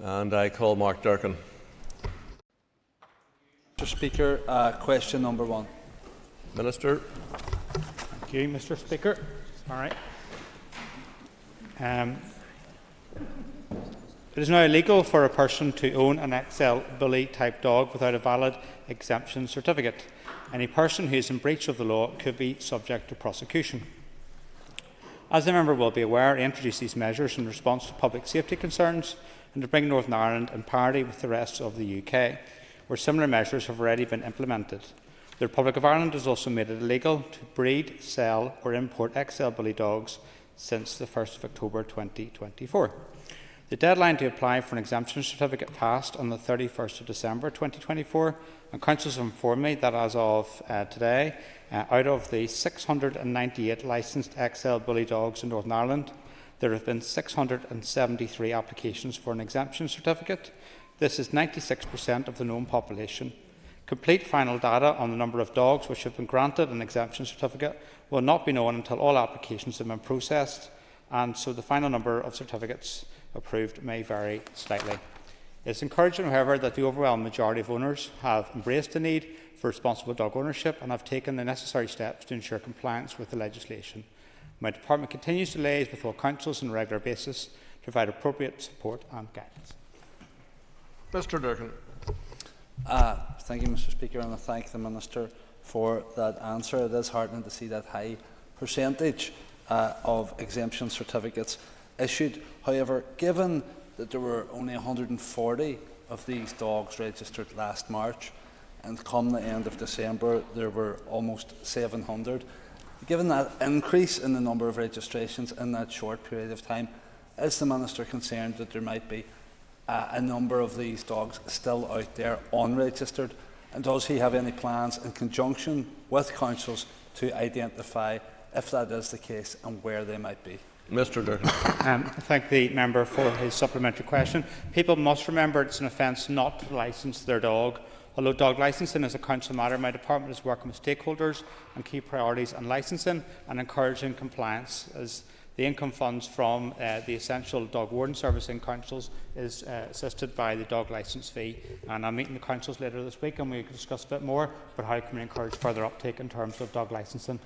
And I call Mark Durkin. Mr. Speaker, question number 1. Minister. Thank you, Mr. Speaker. All right. It is now illegal for a person to own an XL Bully type dog without a valid exemption certificate. Any person who is in breach of the law could be subject to prosecution. As the member will be aware, I introduced these measures in response to public safety concerns and to bring Northern Ireland in parity with the rest of the UK, where similar measures have already been implemented. The Republic of Ireland has also made it illegal to breed, sell or import XL Bully dogs since the 1st of October 2024. The deadline to apply for an exemption certificate passed on the 31st of December 2024, and councils have informed me that as of today, out of the 698 licensed XL Bully dogs in Northern Ireland, there have been 673 applications for an exemption certificate. This is 96% of the known population. Complete final data on the number of dogs which have been granted an exemption certificate will not be known until all applications have been processed, and so the final number of certificates approved may vary slightly. It is encouraging, however, that the overwhelming majority of owners have embraced the need for responsible dog ownership and have taken the necessary steps to ensure compliance with the legislation. My department continues to liaise with all councils on a regular basis to provide appropriate support and guidance. Mr. Durkin. Thank you, Mr. Speaker, and I thank the Minister for that answer. It is heartening to see that high percentage of exemption certificates issued. However, given that there were only 140 of these dogs registered last March, and come the end of December there were almost 700, given that increase in the number of registrations in that short period of time, is the Minister concerned that there might be a number of these dogs still out there unregistered, and does he have any plans in conjunction with councils to identify if that is the case and where they might be? Mr. Durkin. I thank the member for his supplementary question. People must remember it's an offence not to licence their dog. Although dog licensing is a council matter, my department is working with stakeholders on key priorities on licensing and encouraging compliance, as the income funds from the essential dog warden service in councils is assisted by the dog licence fee. And I'm meeting the councils later this week and we can discuss a bit more about how can we encourage further uptake in terms of dog licensing.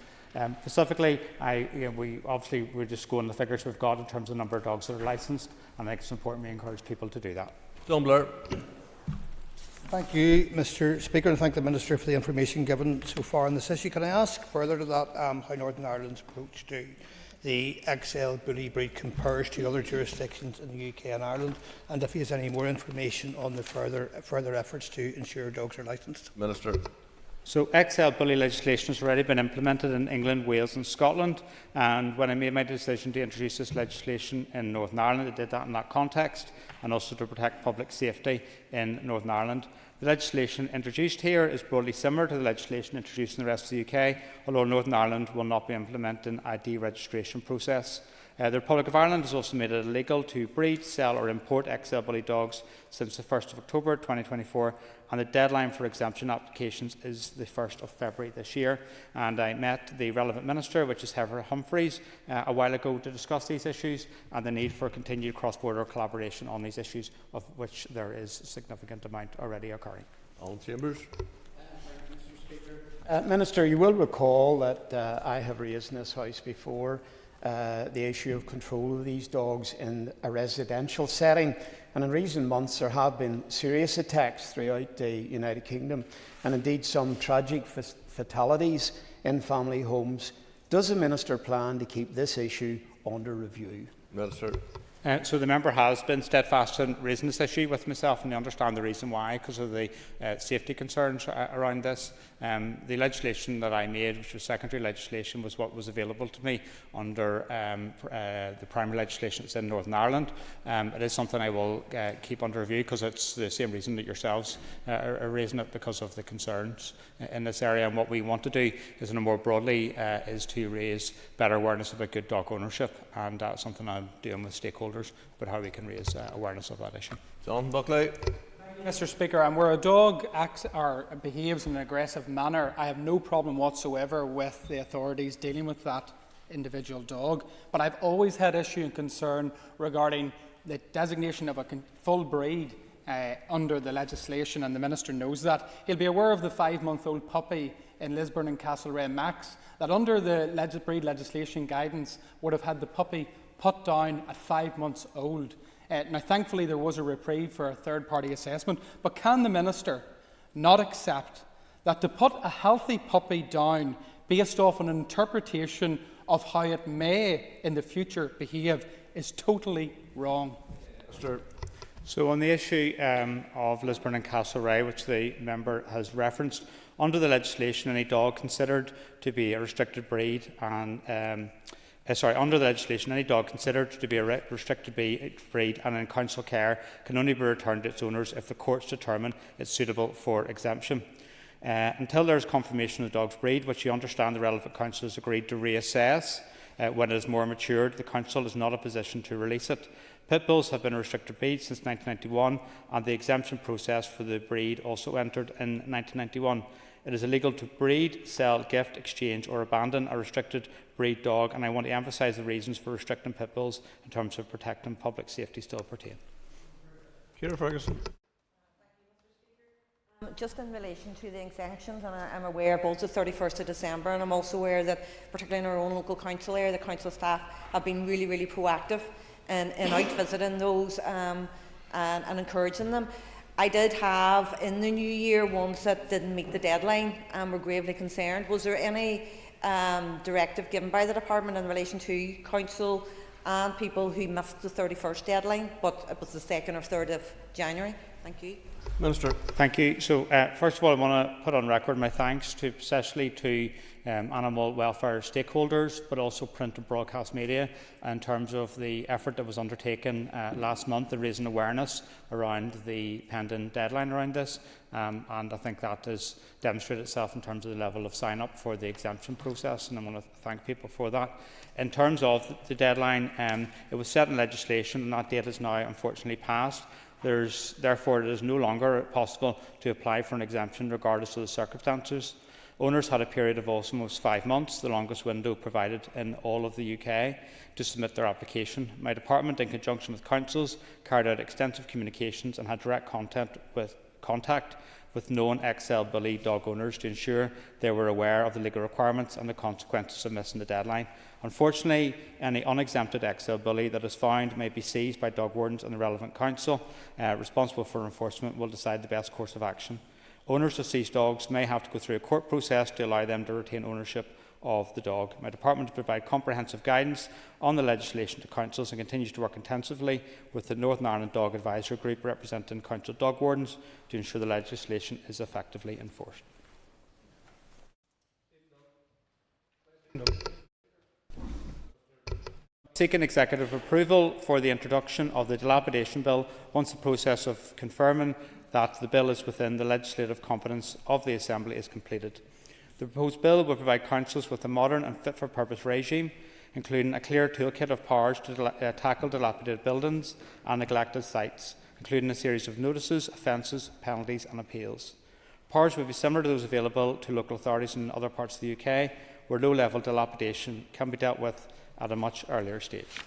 Specifically, we're just going the figures we've got in terms of the number of dogs that are licensed, and I think it's important we encourage people to do that. John Blair. Thank you, Mr. Speaker, and thank the Minister for the information given so far on this issue. Can I ask further to that how Northern Ireland's approach to the XL Bully breed compares to other jurisdictions in the UK and Ireland, and if he has any more information on the further efforts to ensure dogs are licensed? Minister. So XL Bully legislation has already been implemented in England, Wales and Scotland, and when I made my decision to introduce this legislation in Northern Ireland, I did that in that context and also to protect public safety in Northern Ireland. The legislation introduced here is broadly similar to the legislation introduced in the rest of the UK, although Northern Ireland will not be implementing an ID registration process. The Republic of Ireland has also made it illegal to breed, sell or import XL Bully dogs since the 1st of October 2024, and the deadline for exemption applications is the 1st of February this year. And I met the relevant minister, which is Heather Humphreys, a while ago to discuss these issues and the need for continued cross-border collaboration on these issues, of which there is a significant amount already occurring. Alan Chambers. Minister, you will recall that I have raised in this House before the issue of control of these dogs in a residential setting, and in recent months there have been serious attacks throughout the United Kingdom and indeed some tragic fatalities in family homes. Does the Minister plan to keep this issue under review? Minister. So the member has been steadfast in raising this issue with myself, and I understand the reason why, because of the safety concerns around this. The legislation that I made, which was secondary legislation, was what was available to me under the primary legislation that's in Northern Ireland. It is something I will keep under review, because it's the same reason that yourselves are raising it, because of the concerns in this area. And what we want to do is, more broadly, is to raise better awareness about good dog ownership, and that's something I'm doing with stakeholders about how we can raise awareness of that issue. John Buckley. Mr. Speaker, and where a dog acts or behaves in an aggressive manner, I have no problem whatsoever with the authorities dealing with that individual dog. But I've always had issue and concern regarding the designation of a full breed under the legislation, and the Minister knows that. He'll be aware of the 5-month-old puppy in Lisburn and Castlereagh Max, that under the breed legislation guidance would have had the puppy put down at 5 months old. Now, thankfully, there was a reprieve for a third-party assessment, but can the Minister not accept that to put a healthy puppy down based off an interpretation of how it may in the future behave is totally wrong? Mr. So on the issue of Lisburn and Castlereagh, which the member has referenced, under the legislation, any dog considered to be a restricted breed and under the legislation, any dog considered to be a restricted breed and in council care can only be returned to its owners if the courts determine it's suitable for exemption. Until there is confirmation of the dog's breed, which you understand the relevant council has agreed to reassess when it is more matured, the council is not in a position to release it. Pit bulls have been a restricted breed since 1991, and the exemption process for the breed also entered in 1991. It is illegal to breed, sell, gift, exchange or abandon a restricted breed dog, and I want to emphasise the reasons for restricting pit bulls in terms of protecting public safety still pertain. Ciara Ferguson. Just in relation to the exemptions, and I'm aware both the 31st of December, and I'm also aware that particularly in our own local council area, the council staff have been really proactive in out visiting those and encouraging them. I did have in the new year ones that didn't meet the deadline and were gravely concerned. Was there any directive given by the department in relation to council and people who missed the 31st deadline, but it was the 2nd or 3rd of January? Thank you. Minister. Thank you. So, first of all, I want to put on record my thanks especially to animal welfare stakeholders, but also print and broadcast media in terms of the effort that was undertaken last month in raising awareness around the pending deadline around this. And I think that has demonstrated itself in terms of the level of sign-up for the exemption process, and I want to thank people for that. In terms of the deadline, it was set in legislation, and that date is now unfortunately passed. Therefore, it is no longer possible to apply for an exemption regardless of the circumstances. Owners had a period of almost 5 months, the longest window provided in all of the UK, to submit their application. My department, in conjunction with councils, carried out extensive communications and had direct contact with known XL bully dog owners to ensure they were aware of the legal requirements and the consequences of missing the deadline. Unfortunately, any unexempted XL bully that is found may be seized by dog wardens, and the relevant council responsible for enforcement will decide the best course of action. Owners of seized dogs may have to go through a court process to allow them to retain ownership of the dog. My department will provide comprehensive guidance on the legislation to councils and continues to work intensively with the Northern Ireland Dog Advisory Group representing council dog wardens to ensure the legislation is effectively enforced. Seeking executive approval for the introduction of the dilapidation bill once the process of confirming that the bill is within the legislative competence of the Assembly is completed. The proposed bill will provide councils with a modern and fit-for-purpose regime, including a clear toolkit of powers to tackle dilapidated buildings and neglected sites, including a series of notices, offences, penalties and appeals. Powers will be similar to those available to local authorities in other parts of the UK, where low-level dilapidation can be dealt with at a much earlier stage.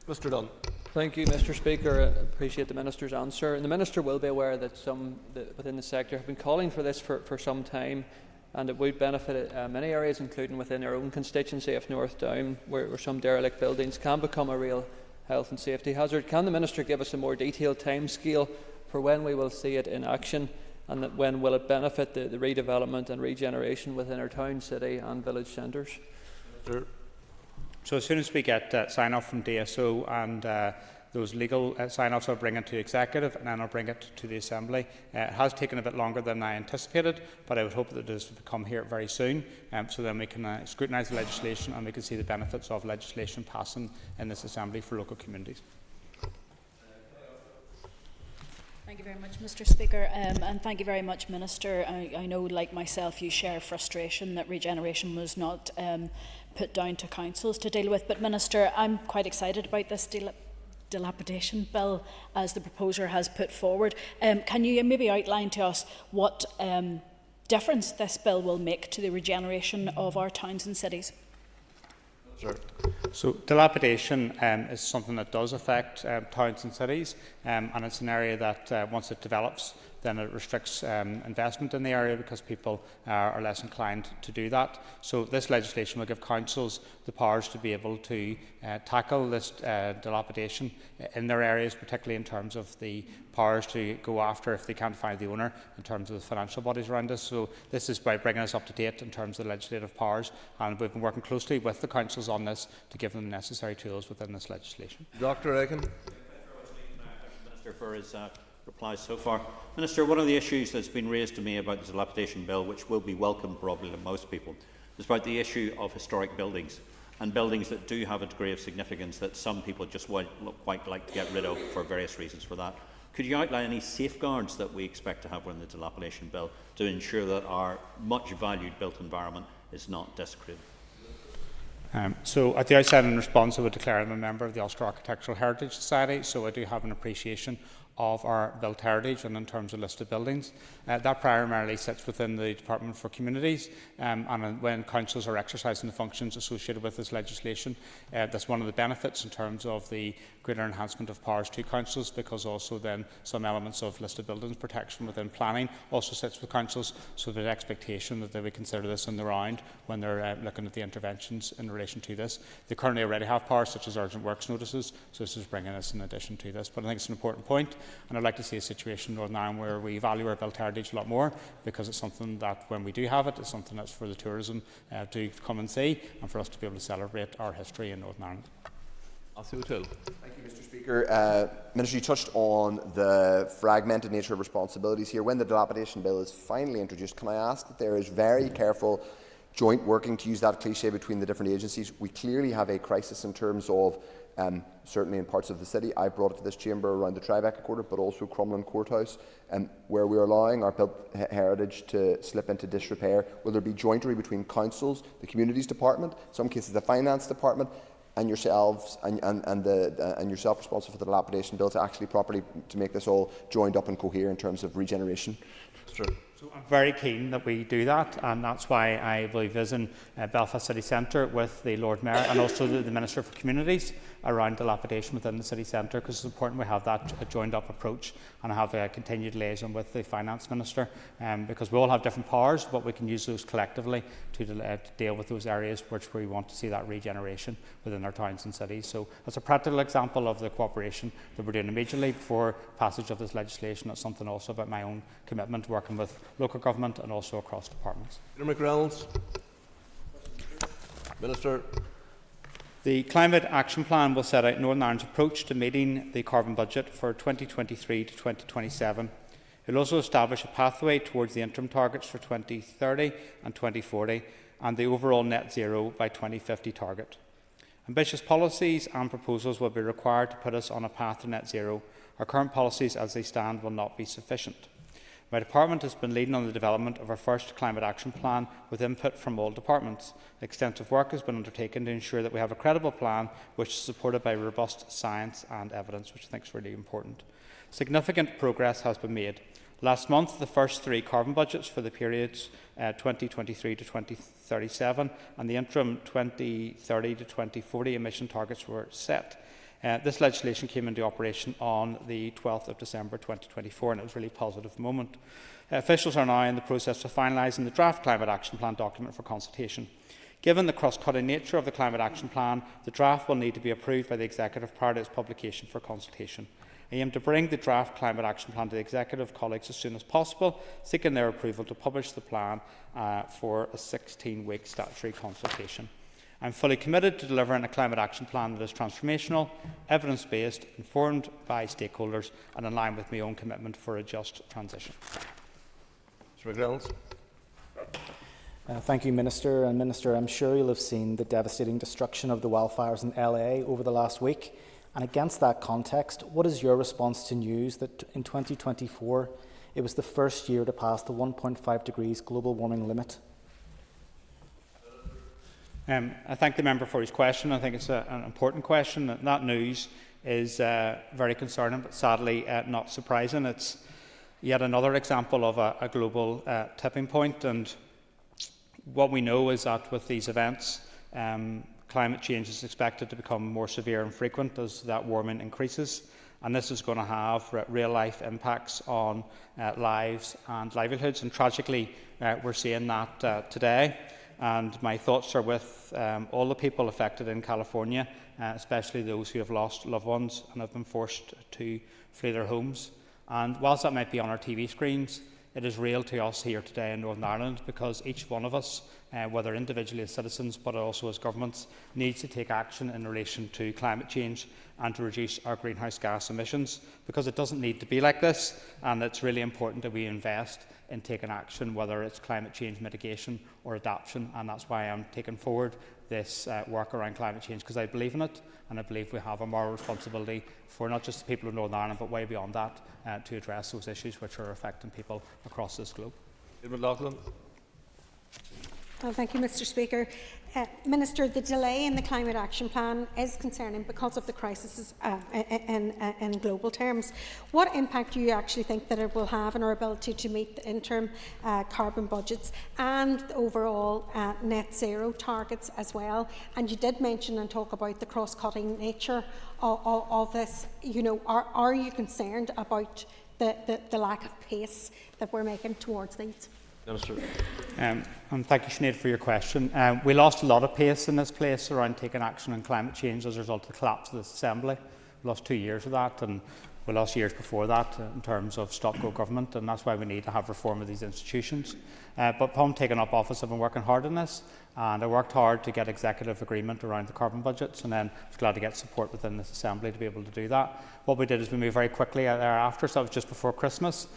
Mr. Dunn. Thank you, Mr. Speaker. I appreciate the Minister's answer. And the Minister will be aware that some within the sector have been calling for this for some time, and it would benefit many areas, including within our own constituency of North Down, where some derelict buildings can become a real health and safety hazard. Can the Minister give us a more detailed timescale for when we will see it in action, and when will it benefit the redevelopment and regeneration within our town, city and village centres? Sure. So as soon as we get sign-off from DSO and those legal sign-offs, I'll bring it to Executive and then I'll bring it to the Assembly. It has taken a bit longer than I anticipated, but I would hope that it does come here very soon, so then we can scrutinise the legislation and we can see the benefits of legislation passing in this Assembly for local communities. Thank you very much, Mr. Speaker, and thank you very much, Minister. I know, like myself, you share frustration that regeneration was not put down to councils to deal with. But, Minister, I'm quite excited about this dilapidation bill as the proposer has put forward. Can you maybe outline to us what difference this bill will make to the regeneration of our towns and cities? Minister. So dilapidation is something that does affect towns and cities, and it's an area that once it develops, then it restricts investment in the area because people are less inclined to do that. So this legislation will give councils the powers to be able to tackle this dilapidation in their areas, particularly in terms of the powers to go after if they can't find the owner in terms of the financial bodies around us. So this is by bringing us up to date in terms of the legislative powers, and we've been working closely with the councils on this to give them the necessary tools within this legislation. Dr. Aiken. Minister for his replies so far. Minister, one of the issues that's been raised to me about the dilapidation bill, which will be welcome probably to most people, is about the issue of historic buildings and buildings that do have a degree of significance that some people just won't quite like to get rid of for various reasons for that. Could you outline any safeguards that we expect to have within the dilapidation bill to ensure that our much valued built environment is not desecrated? So at the outset, in response, I would declare I'm a member of the Ulster Architectural Heritage Society, so I do have an appreciation of our built heritage and in terms of listed buildings. That primarily sits within the Department for Communities, and when councils are exercising the functions associated with this legislation, that's one of the benefits in terms of the greater enhancement of powers to councils, because also then some elements of listed buildings protection within planning also sits with councils, so there's an expectation that they would consider this in the round when they're looking at the interventions in relation to this. They currently already have powers such as urgent works notices, so this is bringing us in addition to this. But I think it's an important point, and I'd like to see a situation in Northern Ireland where we value our built heritage a lot more, because it's something that when we do have it, it's something that's for the tourism to come and see, and for us to be able to celebrate our history in Northern Ireland. Matthew O'Toole. Thank you, Mr. Speaker. Minister, you touched on the fragmented nature of responsibilities here. When the dilapidation bill is finally introduced, can I ask that there is very careful joint working, to use that cliche, between the different agencies? We clearly have a crisis in terms of, certainly in parts of the city, I brought it to this chamber around the Tribeca Quarter, but also Crumlin Courthouse, where we are allowing our built heritage to slip into disrepair. Will there be jointery between councils, the Communities Department, in some cases the Finance Department, and yourselves and yourself responsible for the dilapidation bill to actually properly to make this all joined up and cohere in terms of regeneration? So I'm very keen that we do that, and that's why I will be visiting Belfast City Centre with the Lord Mayor and also the Minister for Communities around dilapidation within the city centre, because it's important we have that joined up approach and have a continued liaison with the Finance Minister, because we all have different powers, but we can use those collectively to deal with those areas which we want to see that regeneration within our towns and cities. So that's a practical example of the cooperation that we're doing immediately before passage of this legislation. It's something also about my own commitment working with local government and also across departments. Peter McReynolds. Minister. The Climate Action Plan will set out Northern Ireland's approach to meeting the carbon budget for 2023 to 2027. It will also establish a pathway towards the interim targets for 2030 and 2040 and the overall net zero by 2050 target. Ambitious policies and proposals will be required to put us on a path to net zero. Our current policies as they stand will not be sufficient. My department has been leading on the development of our first Climate Action Plan with input from all departments. Extensive work has been undertaken to ensure that we have a credible plan which is supported by robust science and evidence, which I think is really important. Significant progress has been made. Last month, the first three carbon budgets for the periods 2023 to 2037 and the interim 2030 to 2040 emission targets were set. This legislation came into operation on the 12th of December 2024, and it was a really positive moment. Officials are now in the process of finalising the draft Climate Action Plan document for consultation. Given the cross-cutting nature of the Climate Action Plan, the draft will need to be approved by the Executive prior to its publication for consultation. I aim to bring the draft Climate Action Plan to the Executive colleagues as soon as possible, seeking their approval to publish the plan for a 16-week statutory consultation. I'm fully committed to delivering a climate action plan that is transformational, evidence-based, informed by stakeholders and in line with my own commitment for a just transition. Mr. McReynolds. Thank you, Minister. And Minister, I'm sure you'll have seen the devastating destruction of the wildfires in LA over the last week. And against that context, what is your response to news that in 2024 it was the first year to pass the 1.5 degrees global warming limit? I thank the member for his question. I think it's an important question. That news is very concerning, but sadly not surprising. It's yet another example of a global tipping point. And what we know is that with these events, climate change is expected to become more severe and frequent as that warming increases, and this is going to have real-life impacts on lives and livelihoods, and tragically we're seeing that today. And my thoughts are with all the people affected in California, especially those who have lost loved ones and have been forced to flee their homes. And whilst that might be on our TV screens, it is real to us here today in Northern Ireland, because each one of us, whether individually as citizens but also as governments, needs to take action in relation to climate change and to reduce our greenhouse gas emissions, because it doesn't need to be like this, and it's really important that we invest in taking action, whether it's climate change mitigation or adaptation, and that's why I'm taking forward this work around climate change, because I believe in it, and I believe we have a moral responsibility for not just the people of Northern Ireland but way beyond that to address those issues which are affecting people across this globe. McLaughlin. Thank you, Mr. Speaker. Minister, the delay in the Climate Action Plan is concerning because of the crisis in global terms. What impact do you actually think that it will have on our ability to meet the interim carbon budgets and the overall net zero targets as well? And you did mention and talk about the cross-cutting nature of this. You know, are you concerned about the lack of pace that we're making towards these? Minister. And thank you, Sinead, for your question. We lost a lot of pace in this place around taking action on climate change as a result of the collapse of this Assembly. We lost 2 years of that, and we lost years before that in terms of stop-go government, and that's why we need to have reform of these institutions. But upon taking up office, I've been working hard on this, and I worked hard to get executive agreement around the carbon budgets, and then I was glad to get support within this Assembly to be able to do that. What we did is we moved very quickly thereafter, so that was just before Christmas,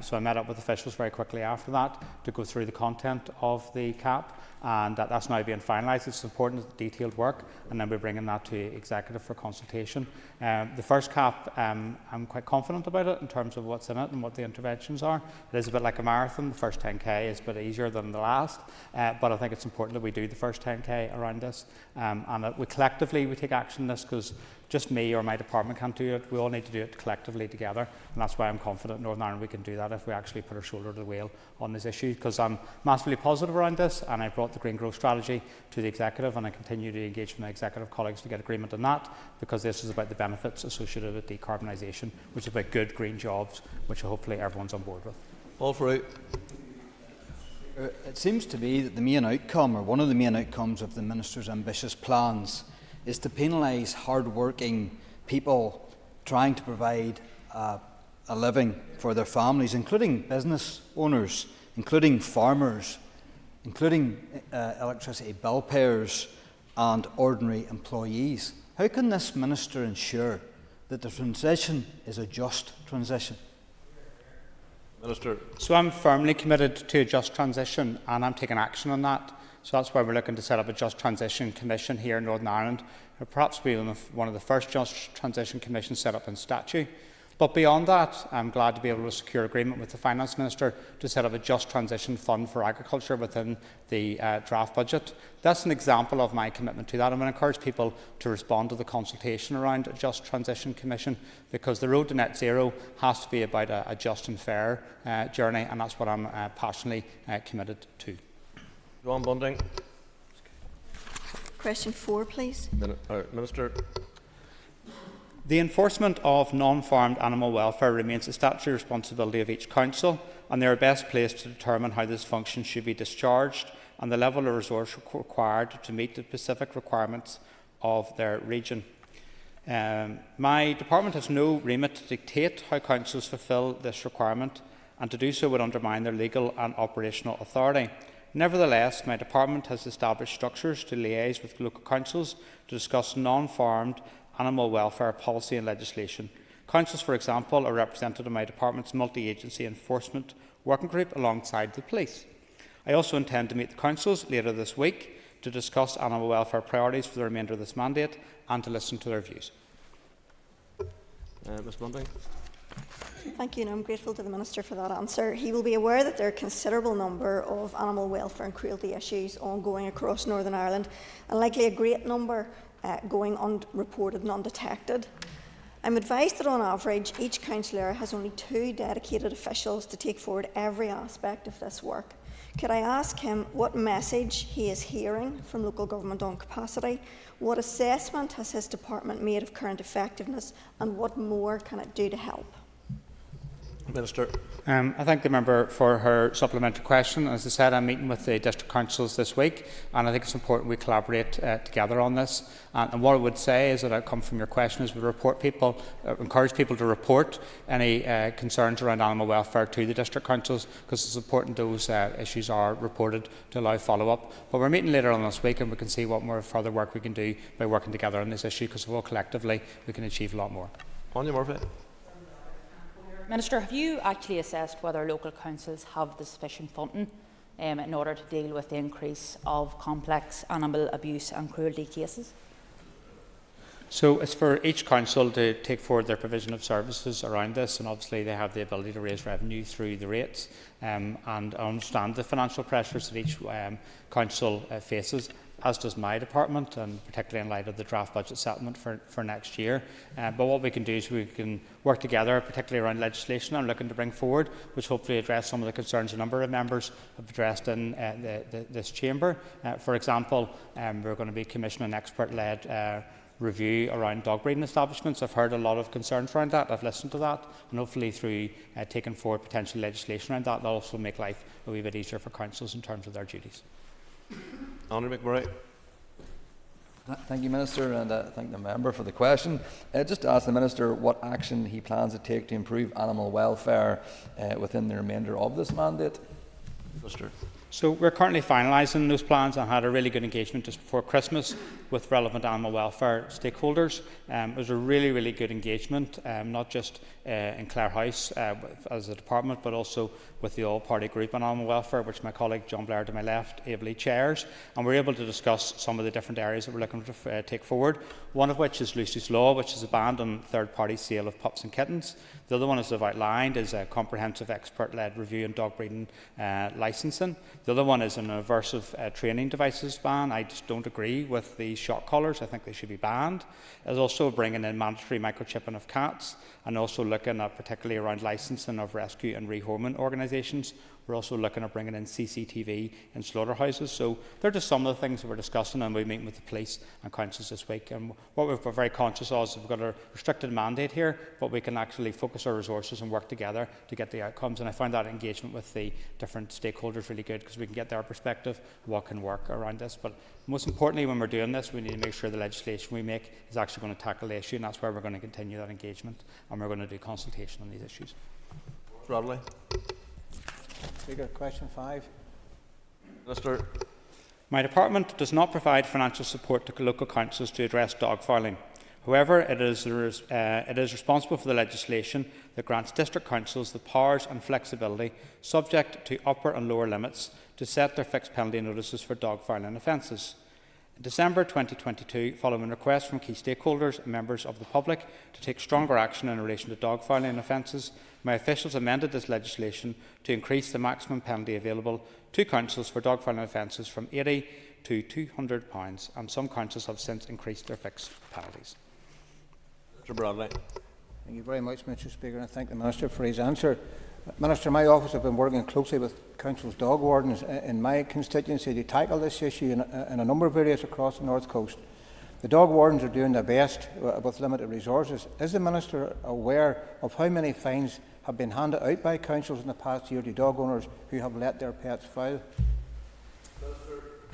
so I met up with officials very quickly after that to go through the content of the CAP, and that's now being finalised. It's important, detailed work, and then we're bringing that to executive for consultation. The first CAP, I'm quite confident about it in terms of what's in it and what the interventions are. It is a bit like a marathon. The first 10k is a bit easier than the last, but I think it's important that we do the first 10k around this, and that we collectively take action on this, because just me or my department can't do it. We all need to do it collectively together, and that's why I'm confident in Northern Ireland we can do that if we actually put our shoulder to the wheel on this issue, because I'm massively positive around this, and I brought the Green Growth Strategy to the Executive, and I continue to engage with my Executive colleagues to get agreement on that, because this is about the benefits associated with decarbonisation, which is about good green jobs, which hopefully everyone's on board with. All for it. It seems to me that the main outcome, or one of the main outcomes of the Minister's ambitious plans, is to penalise hard-working people trying to provide a living for their families, including business owners, including farmers, including electricity bill payers and ordinary employees. How can this Minister ensure that the transition is a just transition? Minister. So I'm firmly committed to a just transition, and I'm taking action on that. So that's why we're looking to set up a Just Transition Commission here in Northern Ireland. It'll perhaps be one of the first Just Transition Commissions set up in statute. But beyond that, I'm glad to be able to secure agreement with the Finance Minister to set up a Just Transition Fund for Agriculture within the draft budget. That's an example of my commitment to that. I'm going to encourage people to respond to the consultation around a Just Transition Commission, because the road to net zero has to be about a just and fair journey, and that's what I'm passionately committed to. Joanne Bunting. Question 4, please. Minister. The enforcement of non-farmed animal welfare remains the statutory responsibility of each council, and they are best placed to determine how this function should be discharged and the level of resource required to meet the specific requirements of their region. My department has no remit to dictate how councils fulfil this requirement, and to do so would undermine their legal and operational authority. Nevertheless, my department has established structures to liaise with local councils to discuss non-farmed animal welfare policy and legislation. Councils, for example, are represented in my department's multi-agency enforcement working group alongside the police. I also intend to meet the councils later this week to discuss animal welfare priorities for the remainder of this mandate and to listen to their views. Ms Bunting. Thank you, and I'm grateful to the Minister for that answer. He will be aware that there are a considerable number of animal welfare and cruelty issues ongoing across Northern Ireland, and likely a great number going unreported and undetected. I'm advised that on average each council area has only 2 dedicated officials to take forward every aspect of this work. Could I ask him what message he is hearing from local government on capacity? What assessment has his department made of current effectiveness, and what more can it do to help? Minister. I thank the member for her supplementary question. As I said, I'm meeting with the district councils this week, and I think it's important we collaborate together on this. And what I would say is that outcome from your question is we encourage people to report any concerns around animal welfare to the district councils, because it's important those issues are reported to allow follow-up. But we're meeting later on this week, and we can see what more further work we can do by working together on this issue, because if all collectively we can achieve a lot more. Anya Murphy. Minister, have you actually assessed whether local councils have the sufficient funding in order to deal with the increase of complex animal abuse and cruelty cases? So it's for each council to take forward their provision of services around this, and obviously they have the ability to raise revenue through the rates, and I understand the financial pressures that each council faces, as does my department, and particularly in light of the draft budget settlement for next year. But what we can do is we can work together, particularly around legislation I'm looking to bring forward, which hopefully address some of the concerns a number of members have addressed in this chamber. For example, we're going to be commissioning an expert-led review around dog breeding establishments. I've heard a lot of concerns around that. I've listened to that, and hopefully through taking forward potential legislation around that, that'll also make life a wee bit easier for councils in terms of their duties. Andrew McMurray. Thank you, Minister, and thank the member for the question. Just to ask the Minister what action he plans to take to improve animal welfare within the remainder of this mandate. Minister. So we're currently finalising those plans, and had a really good engagement just before Christmas with relevant animal welfare stakeholders. It was a really good engagement, not just in Clare House as a department, but also with the all-party group on animal welfare, which my colleague John Blair to my left ably chairs. And we're able to discuss some of the different areas that we're looking to take forward, one of which is Lucy's Law, which is a ban on third-party sale of pups and kittens. The other one, as I've outlined, is a comprehensive expert-led review on dog breeding licensing. The other one is an aversive training devices ban. I just don't agree with the shock collars. I think they should be banned. There's also bringing in mandatory microchipping of cats, and also looking at particularly around licensing of rescue and rehoming organisations. We're also looking at bringing in CCTV in slaughterhouses. So they're just some of the things that we're discussing, and we're meeting with the police and councils this week. And what we're very conscious of is we've got a restricted mandate here, but we can actually focus our resources and work together to get the outcomes. And I find that engagement with the different stakeholders really good, because we can get their perspective, what can work around this. But most importantly, when we're doing this, we need to make sure the legislation we make is actually going to tackle the issue, and that's where we're going to continue that engagement, and we're going to do consultation on these issues. Rodley. Speaker, question 5. Minister. My department does not provide financial support to local councils to address dog fouling. However, it is responsible for the legislation that grants district councils the powers and flexibility, subject to upper and lower limits, to set their fixed penalty notices for dog fouling offences. In December 2022, following requests from key stakeholders and members of the public to take stronger action in relation to dog fouling offences, my officials amended this legislation to increase the maximum penalty available to councils for dog fouling offences from £80 to £200, and some councils have since increased their fixed penalties. Mr. Bradley. Thank you very much, Mr. Speaker, and thank the Minister for his answer. Minister, my office have been working closely with councils' dog wardens in my constituency to tackle this issue in a number of areas across the North Coast. The dog wardens are doing their best with limited resources. Is the Minister aware of how many fines have been handed out by councils in the past year to dog owners who have let their pets foul?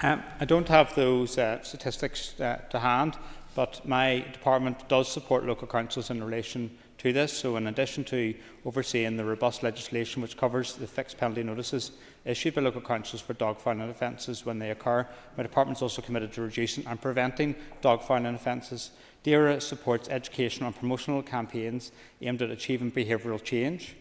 I don't have those statistics to hand, but my department does support local councils in relation to this. So in addition to overseeing the robust legislation which covers the fixed penalty notices issued by local councils for dog fouling offences when they occur, my department is also committed to reducing and preventing dog fouling offences. DAERA supports educational and promotional campaigns aimed at achieving behavioural change.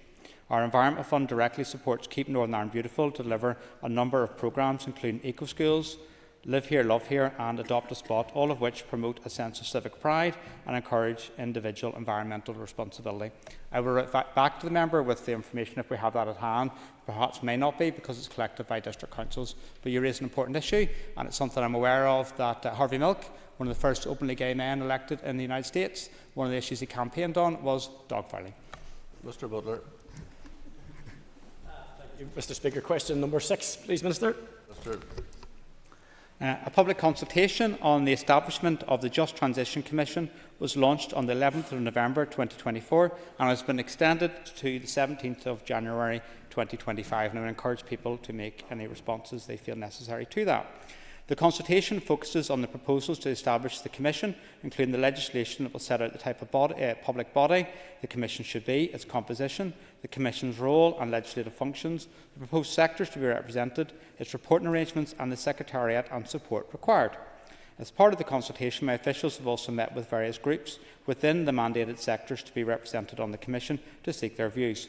Our Environment Fund directly supports Keep Northern Ireland Beautiful to deliver a number of programmes including eco-schools, Live Here, Love Here and Adopt a Spot, all of which promote a sense of civic pride and encourage individual environmental responsibility. I will write back to the member with the information if we have that at hand. Perhaps may not be because it's collected by district councils, but you raise an important issue, and it's something I'm aware of that Harvey Milk, one of the first openly gay men elected in the United States, one of the issues he campaigned on was dog fouling. Mr. Butler. Mr. Speaker. Question number 6, please, Minister. Minister. A public consultation on the establishment of the Just Transition Commission was launched on the 11th of November 2024 and has been extended to the 17th of January 2025, and I would encourage people to make any responses they feel necessary to that. The consultation focuses on the proposals to establish the Commission, including the legislation that will set out the type of public body the Commission should be, its composition, the Commission's role and legislative functions, the proposed sectors to be represented, its reporting arrangements and the secretariat and support required. As part of the consultation, my officials have also met with various groups within the mandated sectors to be represented on the Commission to seek their views.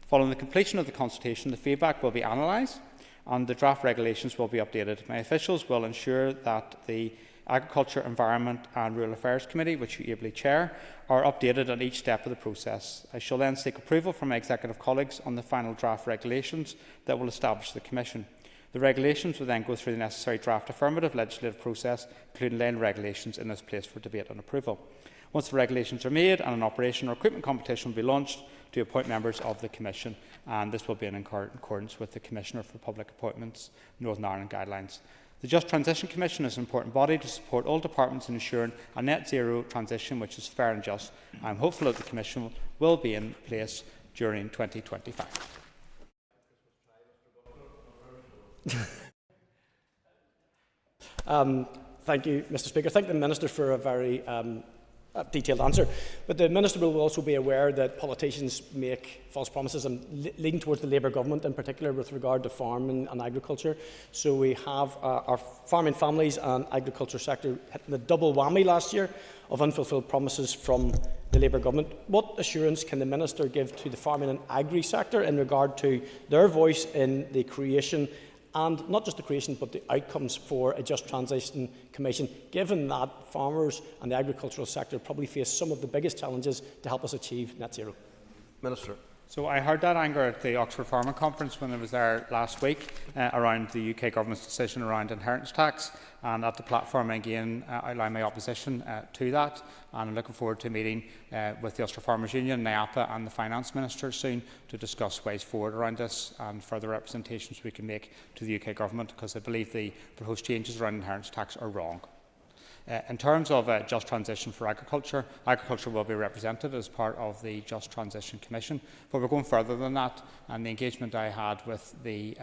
Following the completion of the consultation, the feedback will be analysed and the draft regulations will be updated. My officials will ensure that the Agriculture, Environment and Rural Affairs Committee, which you ably chair, are updated at each step of the process. I shall then seek approval from my executive colleagues on the final draft regulations that will establish the Commission. The regulations will then go through the necessary draft affirmative legislative process, including laying regulations in this place for debate and approval. Once the regulations are made and an operation or recruitment competition will be launched to appoint members of the Commission, and this will be in accordance with the Commissioner for Public Appointments Northern Ireland guidelines. The Just Transition Commission is an important body to support all departments in ensuring a net zero transition which is fair and just. I am hopeful that the Commission will be in place during 2025. Thank you, Mr. Speaker. Thank the Minister for a very detailed answer. But the Minister will also be aware that politicians make false promises and leading towards the Labour government in particular with regard to farming and agriculture. So we have our farming families and agriculture sector hitting the double whammy last year of unfulfilled promises from the Labour government. What assurance can the Minister give to the farming and agri sector in regard to their voice in the creation, and not just the creation but the outcomes for a Just Transition Commission, given that farmers and the agricultural sector probably face some of the biggest challenges to help us achieve net zero? Minister. So I heard that anger at the Oxford Farming Conference when I was there last week around the UK Government's decision around inheritance tax, and at the platform again outlined my opposition to that, and I'm looking forward to a meeting with the Ulster Farmers Union, NIAPA and the Finance Minister soon to discuss ways forward around this and further representations we can make to the UK Government, because I believe the proposed changes around inheritance tax are wrong. In terms of Just Transition for Agriculture, agriculture will be represented as part of the Just Transition Commission, but we're going further than that, and the engagement I had with the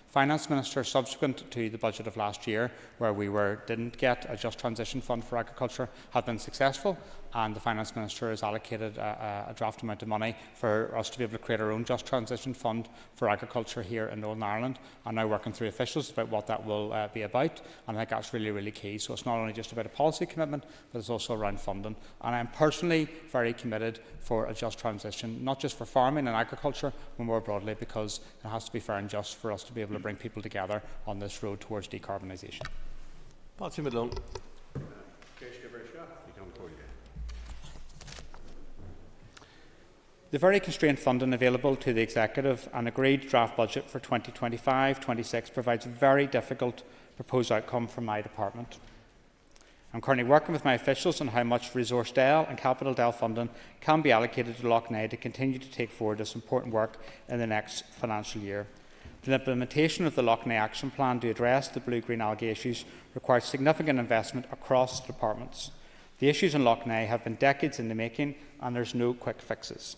Finance Minister subsequent to the budget of last year, where we didn't get a Just Transition Fund for Agriculture, have been successful, and the Finance Minister has allocated a draft amount of money for us to be able to create our own Just Transition Fund for Agriculture here in Northern Ireland. I'm now working through officials about what that will be about, and I think that's really, really key. So it's not only just about a policy commitment, but it's also around funding. And I'm personally very committed for a just transition, not just for farming and agriculture, but more broadly, because it has to be fair and just for us to be able to bring people together on this road towards decarbonisation. Patsy Malone. The very constrained funding available to the Executive and agreed draft budget for 2025-26 provides a very difficult proposed outcome for my department. I'm currently working with my officials on how much Resource DEL and Capital DEL funding can be allocated to Lough Neagh to continue to take forward this important work in the next financial year. The implementation of the Lough Neagh Action Plan to address the blue-green algae issues requires significant investment across departments. The issues in Lough Neagh have been decades in the making, and there's no quick fixes.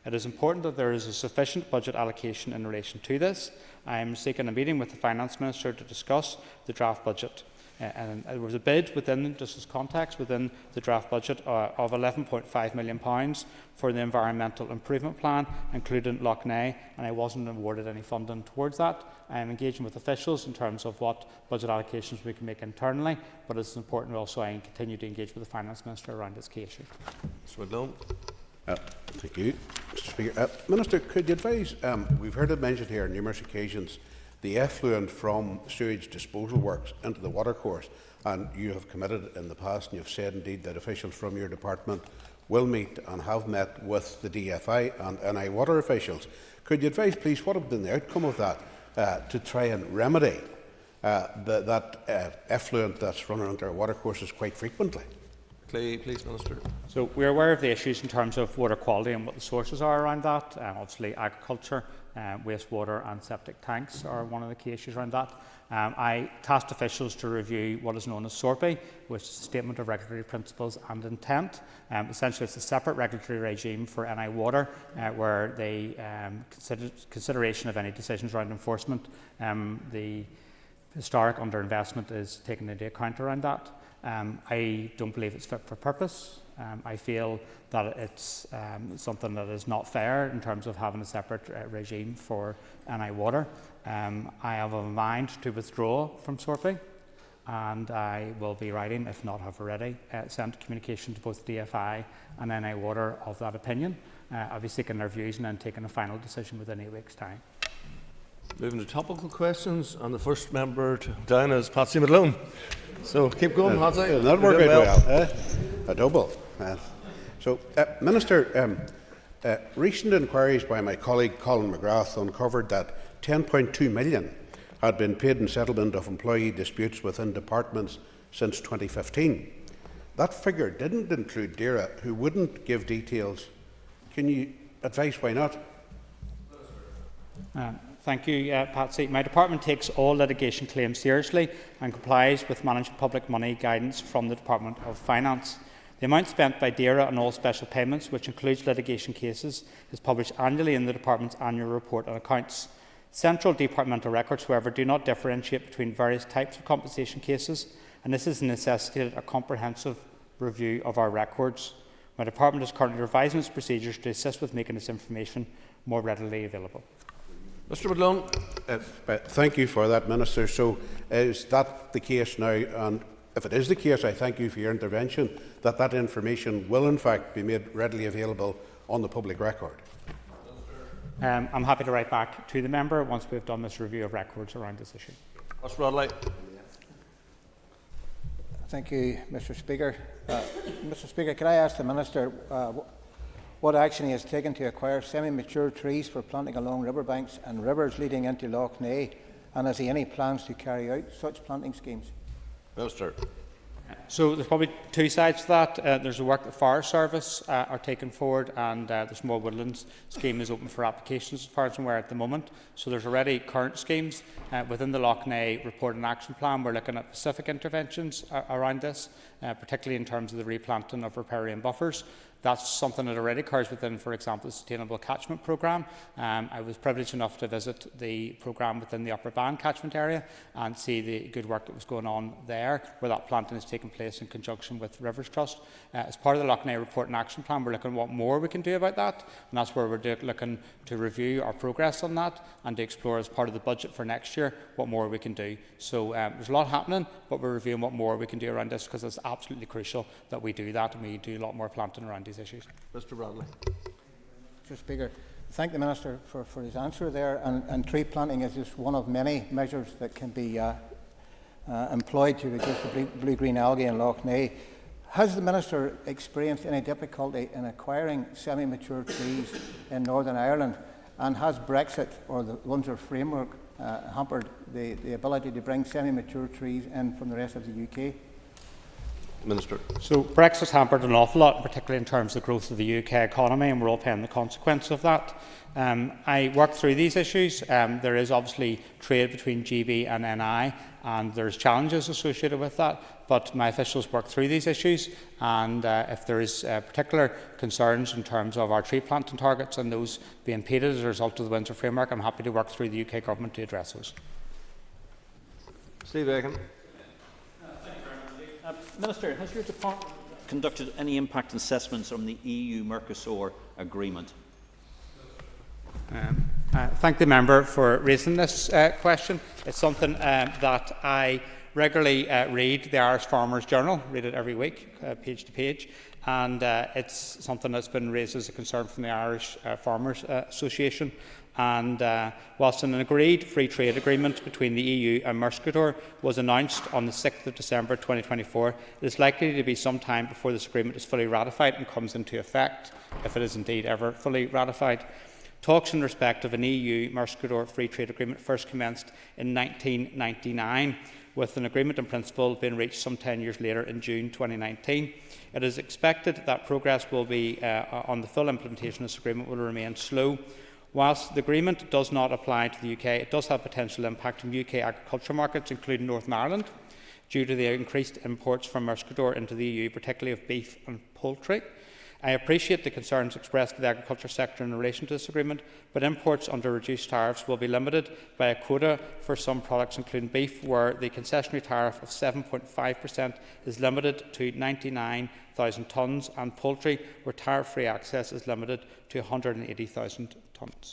It is important that there is a sufficient budget allocation in relation to this. I am seeking a meeting with the Finance Minister to discuss the draft budget. And there was a bid within, just as context, within the draft budget of £11.5 million for the Environmental Improvement Plan, including Lough Neagh, and I wasn't awarded any funding towards that. I am engaging with officials in terms of what budget allocations we can make internally, but it's important also I continue to engage with the Finance Minister around this key issue. Mr. McDonald. Thank you, Mr. Speaker. Minister, could you advise, we've heard it mentioned here on numerous occasions, the effluent from sewage disposal works into the watercourse, and you have committed in the past, and you have said indeed that officials from your department will meet and have met with the DFI and NI Water officials. Could you advise, please, what have been the outcome of that to try and remedy that effluent that's running into our watercourses quite frequently? Clay, please, Minister. So we're aware of the issues in terms of water quality and what the sources are around that. Obviously, agriculture, wastewater and septic tanks are one of the key issues around that. I tasked officials to review what is known as SORPI, which is a Statement of Regulatory Principles and Intent. Essentially, it's a separate regulatory regime for NI Water, where the consideration of any decisions around enforcement, the historic underinvestment is taken into account around that. I don't believe it's fit for purpose. I feel that it's something that is not fair in terms of having a separate regime for NI Water. I have a mind to withdraw from SORPI, and I will be writing, if not have already, sent communication to both DFI and NI Water of that opinion. I'll be seeking their views and then taking a final decision within a week's time. Moving to topical questions, and the first member down is Patsy Malone. So keep going, Patsy. That worked out well. A double. Minister, recent inquiries by my colleague Colin McGrath uncovered that 10.2 million had been paid in settlement of employee disputes within departments since 2015. That figure didn't include DAERA, who wouldn't give details. Can you advise why not? Thank you, Patsy. My department takes all litigation claims seriously and complies with managing public money guidance from the Department of Finance. The amount spent by DAERA on all special payments, which includes litigation cases, is published annually in the Department's annual report and accounts. Central departmental records, however, do not differentiate between various types of compensation cases, and this has necessitated a comprehensive review of our records. My department is currently revising its procedures to assist with making this information more readily available. Mr. Malone. Thank you for that, Minister. So is that the case now? And if it is the case, I thank you for your intervention, that that information will in fact be made readily available on the public record. I'm happy to write back to the member once we've done this review of records around this issue. Mr. Rodley. Thank you, Mr. Speaker. Mr. Speaker, can I ask the Minister what action he has taken to acquire semi-mature trees for planting along riverbanks and rivers leading into Lough Neagh, and has he any plans to carry out such planting schemes? Minister. So there's probably two sides to that. There's the work that Forest Service are taking forward, and the Small Woodlands scheme is open for applications as far as I'm aware at the moment. So there's already current schemes within the Lough Neagh Report and Action Plan. We're looking at specific interventions around this, particularly in terms of the replanting of riparian buffers. That's something that already occurs within, for example, the Sustainable Catchment Programme. I was privileged enough to visit the programme within the Upper Bann catchment area and see the good work that was going on there, where that planting is taking place in conjunction with Rivers Trust. As part of the Lough Neagh Report and Action Plan, we're looking at what more we can do about that, and that's where we're looking to review our progress on that and to explore, as part of the budget for next year, what more we can do. So there's a lot happening, but we're reviewing what more we can do around this, because it's absolutely crucial that we do that and we do a lot more planting around these issues. Mr. Bradley. Mr. Speaker, thank the Minister for his answer there, and tree planting is just one of many measures that can be employed to reduce the blue-green algae in Lough Neagh. Has the Minister experienced any difficulty in acquiring semi-mature trees in Northern Ireland, and has Brexit or the Windsor Framework hampered the ability to bring semi-mature trees in from the rest of the UK? Minister. So Brexit hampered an awful lot, particularly in terms of the growth of the UK economy, and we're all paying the consequence of that. I worked through these issues. There is obviously trade between GB and NI, and there's challenges associated with that, but my officials work through these issues, and if there is particular concerns in terms of our tree planting targets and those being paid as a result of the Windsor Framework, I'm happy to work through the UK Government to address those. Steve Aiken. Minister, has your department conducted any impact assessments on the EU-Mercosur agreement? Thank the member for raising this question. It's something that I regularly read, the Irish Farmers Journal, read it every week, page to page, and it's something that's been raised as a concern from the Irish Farmers Association. And whilst an agreed free trade agreement between the EU and Mercosur was announced on the 6th of December 2024, it is likely to be some time before this agreement is fully ratified and comes into effect, if it is indeed ever fully ratified. Talks in respect of an EU-Mercosur free trade agreement first commenced in 1999, with an agreement in principle being reached some 10 years later in June 2019. It is expected that progress will be on the full implementation of this agreement will remain slow. Whilst the agreement does not apply to the UK, it does have potential impact on UK agriculture markets, including Northern Ireland, due to the increased imports from Mercosur into the EU, particularly of beef and poultry. I appreciate the concerns expressed by the agriculture sector in relation to this agreement, but imports under reduced tariffs will be limited by a quota for some products, including beef, where the concessionary tariff of 7.5% is limited to 99,000 tonnes, and poultry, where tariff-free access is limited to 180,000 tonnes.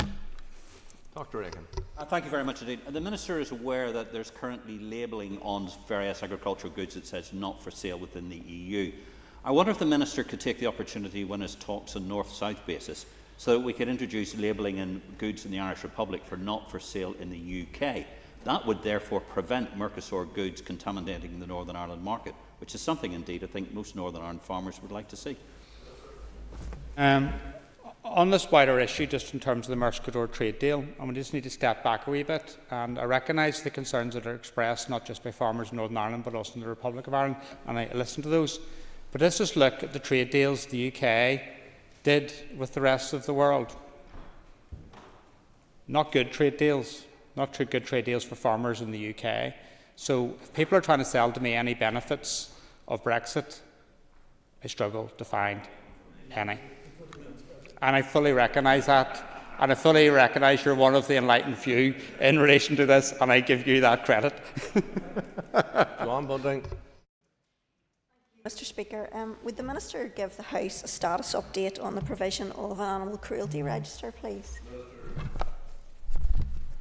Dr. Reagan. Thank you very much indeed. The Minister is aware that there is currently labelling on various agricultural goods that says not for sale within the EU. I wonder if the Minister could take the opportunity when his talks on north-south basis so that we could introduce labelling in goods in the Irish Republic for not for sale in the UK. That would therefore prevent Mercosur goods contaminating the Northern Ireland market, which is something indeed I think most Northern Ireland farmers would like to see. On this wider issue, just in terms of the Mercosur trade deal, and we just need to step back a wee bit, and I recognise the concerns that are expressed not just by farmers in Northern Ireland but also in the Republic of Ireland, and I listen to those. But let's just look at the trade deals the UK did with the rest of the world. Not good trade deals, not good trade deals for farmers in the UK. So if people are trying to sell to me any benefits of Brexit, I struggle to find any. And I fully recognise that, and I fully recognise you're one of the enlightened few in relation to this, and I give you that credit. John Bunting. Mr Speaker, would the Minister give the House a status update on the provision of an animal cruelty register, please?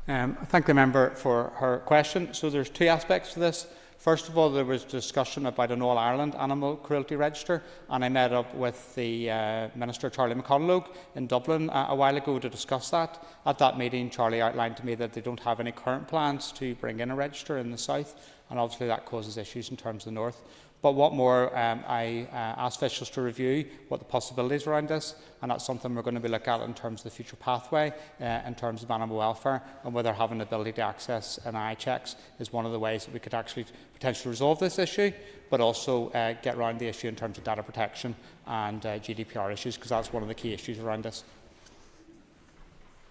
I thank the member for her question. So there's two aspects to this. First of all, there was discussion about an All-Ireland animal cruelty register, and I met up with the Minister, Charlie McConalogue, in Dublin a while ago to discuss that. At that meeting, Charlie outlined to me that they don't have any current plans to bring in a register in the south, and obviously that causes issues in terms of the north. But what more, I asked officials to review what the possibilities around this, and that's something we're going to be looking at in terms of the future pathway, in terms of animal welfare, and whether having the ability to access NI checks is one of the ways that we could actually potentially resolve this issue, but also get around the issue in terms of data protection and GDPR issues, because that's one of the key issues around this.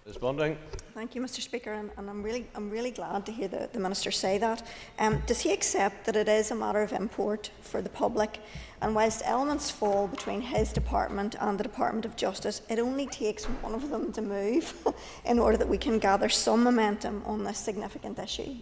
Ms. Bunting. Thank you, Mr Speaker, and I'm really glad to hear the Minister say that. Does he accept that it is a matter of import for the public, and whilst elements fall between his department and the Department of Justice, it only takes one of them to move in order that we can gather some momentum on this significant issue?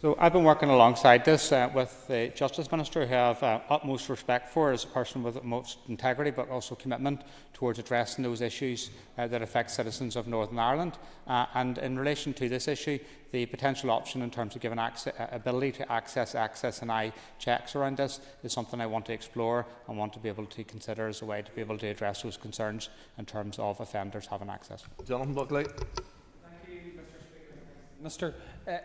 So I've been working alongside this with the Justice Minister, who I have utmost respect for as a person with utmost integrity but also commitment towards addressing those issues that affect citizens of Northern Ireland. And in relation to this issue, the potential option in terms of giving ability to access NI checks around this is something I want to explore and want to be able to consider as a way to be able to address those concerns in terms of offenders having access. Jonathan Buckley. Minister,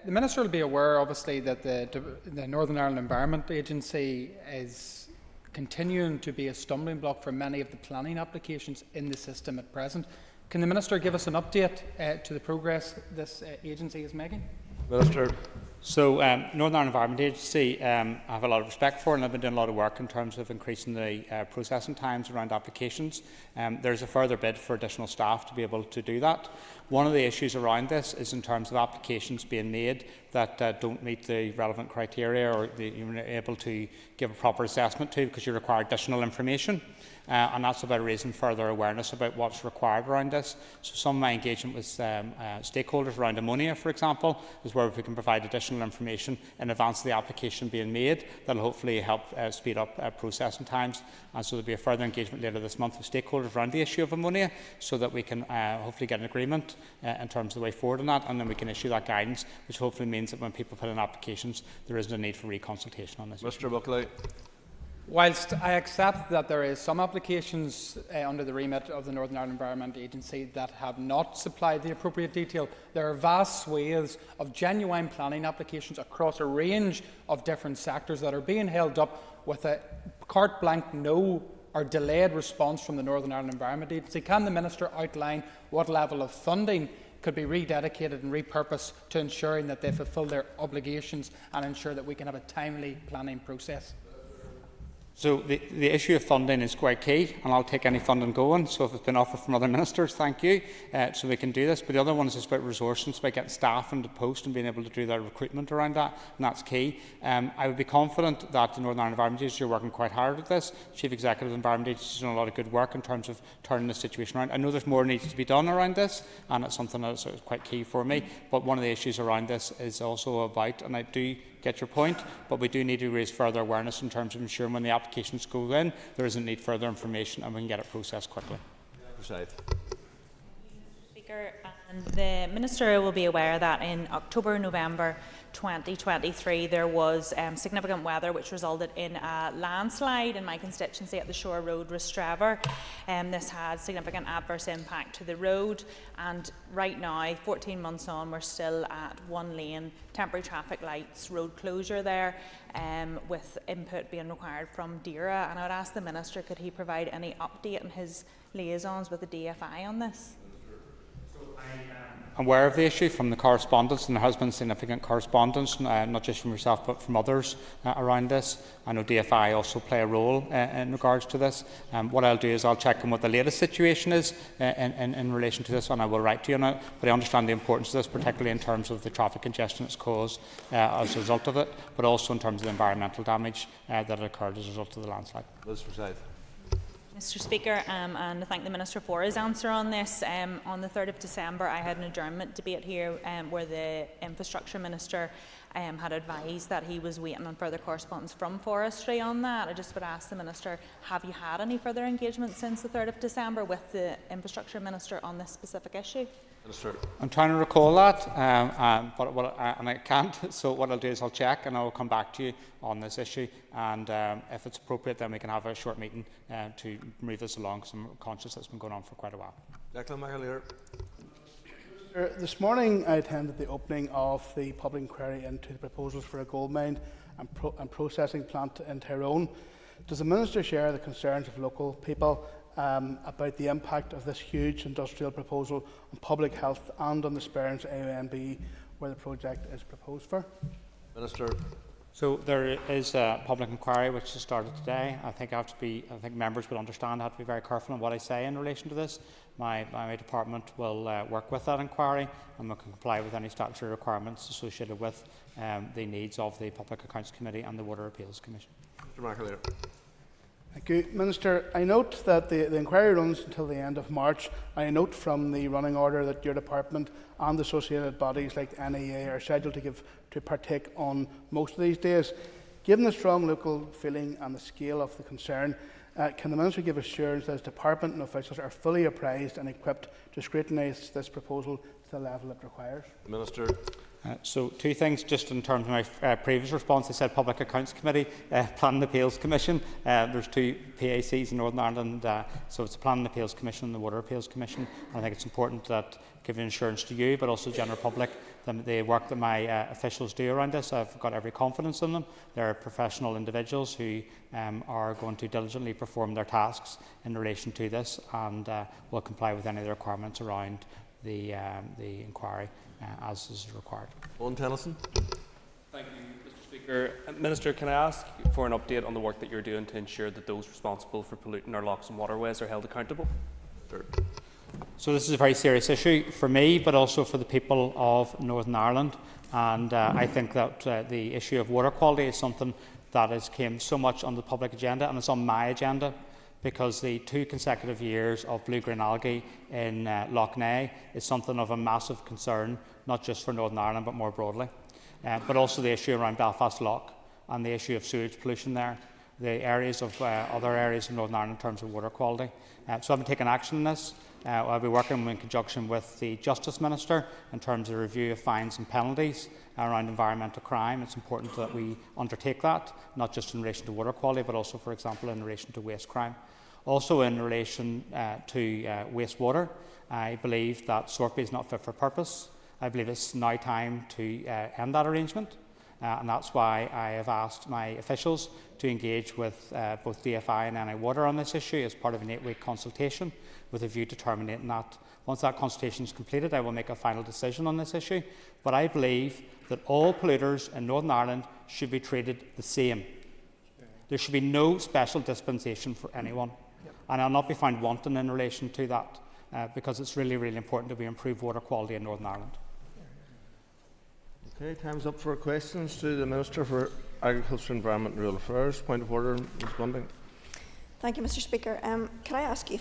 the Minister will be aware, obviously, that the Northern Ireland Environment Agency is continuing to be a stumbling block for many of the planning applications in the system at present. Can the Minister give us an update to the progress this agency is making? Minister. So, Northern Ireland Environment Agency, I have a lot of respect for, and I've been doing a lot of work in terms of increasing the processing times around applications. There's a further bid for additional staff to be able to do that. One of the issues around this is in terms of applications being made that don't meet the relevant criteria or you're able to give a proper assessment to because you require additional information. And that's about raising further awareness about what's required around this. So some of my engagement with stakeholders around ammonia, for example, is where we can provide additional information in advance of the application being made that will hopefully help speed up processing times. And so there will be a further engagement later this month with stakeholders around the issue of ammonia so that we can hopefully get an agreement in terms of the way forward on that, and then we can issue that guidance, which hopefully means that when people put in applications, there isn't a need for reconsultation on this. Mr. Buckley. Whilst I accept that there is some applications under the remit of the Northern Ireland Environment Agency that have not supplied the appropriate detail, there are vast swathes of genuine planning applications across a range of different sectors that are being held up with a carte blanche no or delayed response from the Northern Ireland Environment Agency. Can the Minister outline what level of funding could be rededicated and repurposed to ensuring that they fulfil their obligations and ensure that we can have a timely planning process. So the issue of funding is quite key, and I'll take any funding going. So if it's been offered from other ministers, thank you, so we can do this. But the other one is just about resourcing, so about getting staff into post and being able to do their recruitment around that, and that's key. I would be confident that the Northern Ireland Environment Agency are working quite hard at this. Chief Executive of the Environment Agency has done a lot of good work in terms of turning the situation around. I know there's more needs to be done around this, and it's something that's quite key for me. But one of the issues around this is also about, and I do get your point, but we do need to raise further awareness in terms of ensuring when the applications go in, there isn't need further information and we can get it processed quickly. Speaker, and the Minister will be aware that in October, November 2023 there was significant weather which resulted in a landslide in my constituency at the Shore Road, Rostrevor. This had significant adverse impact to the road, and right now, 14 months on, we're still at one lane, temporary traffic lights, road closure there, with input being required from DERA. And I would ask the Minister, could he provide any update in his liaisons with the DFI on this? Aware of the issue from the correspondence, and there has been significant correspondence, not just from yourself but from others around this. I know DFI also play a role in regards to this. What I'll do is I'll check on what the latest situation is in relation to this, and I will write to you on it. But I understand the importance of this, particularly in terms of the traffic congestion it's caused as a result of it, but also in terms of the environmental damage that occurred as a result of the landslide. Mr. Speaker, and I thank the Minister for his answer on this. On the 3rd of December, I had an adjournment debate here where the Infrastructure Minister had advised that he was waiting on further correspondence from Forestry on that. I just would ask the Minister, have you had any further engagement since the 3rd of December with the Infrastructure Minister on this specific issue? Minister. I'm trying to recall that, and I can't. So what I'll do is I'll check and I'll come back to you on this issue. And if it's appropriate, then we can have a short meeting to move this along, because I'm conscious it's been going on for quite a while. Declan McAleer. This morning I attended the opening of the public inquiry into the proposals for a gold mine and processing plant in Tyrone. Does the Minister share the concerns of local people about the impact of this huge industrial proposal on public health and on the Sperrins AONB, where the project is proposed for? Minister. So there is a public inquiry which has started today. I think members will understand I have to be very careful on what I say in relation to this. My department will work with that inquiry, and we can comply with any statutory requirements associated with the needs of the Public Accounts Committee and the Water Appeals Commission. Mr. McAleer. Thank you. Minister, I note that the inquiry runs until the end of March. I note from the running order that your department and associated bodies like NEA are scheduled to partake on most of these days. Given the strong local feeling and the scale of the concern, can the Minister give assurance that his department and officials are fully apprised and equipped to scrutinise this proposal to the level it requires? Minister. So two things, just in terms of my previous response. I said Public Accounts Committee, Planning and Appeals Commission. There's two PACs in Northern Ireland, so it's the Planning and Appeals Commission and the Water Appeals Commission. And I think it's important that giving assurance to you, but also the general public, the work that my officials do around this, I've got every confidence in them. They're professional individuals who are going to diligently perform their tasks in relation to this, and will comply with any of the requirements around the inquiry as is required. Owen Tennyson. Thank you, Mr. Speaker. Minister, can I ask for an update on the work that you're doing to ensure that those responsible for polluting our lochs and waterways are held accountable? Sure. So this is a very serious issue for me, but also for the people of Northern Ireland. And I think that the issue of water quality is something that has came so much on the public agenda, and it's on my agenda, because the 2 consecutive years of blue-green algae in Lough Neagh is something of a massive concern, not just for Northern Ireland but more broadly. But also the issue around Belfast Lough and the issue of sewage pollution there, the areas of other areas of Northern Ireland in terms of water quality. So I've been taking action on this. I'll be working in conjunction with the Justice Minister in terms of review of fines and penalties around environmental crime. It's important that we undertake that, not just in relation to water quality, but also, for example, in relation to waste crime. Also in relation to wastewater, I believe that Sortby is not fit for purpose. I believe it's now time to end that arrangement. and that's why I have asked my officials to engage with both DFI and NI Water on this issue as part of an 8-week consultation with a view to terminating that. Once that consultation is completed, I will make a final decision on this issue, but I believe that all polluters in Northern Ireland should be treated the same. There should be no special dispensation for anyone, and I'll not be found wanton in relation to that, because it's really, really important that we improve water quality in Northern Ireland. Okay, time's up for questions to the Minister for Agriculture, Environment and Rural Affairs. Point of order, Ms Bunting. Thank you, Mr. Speaker. Can I ask you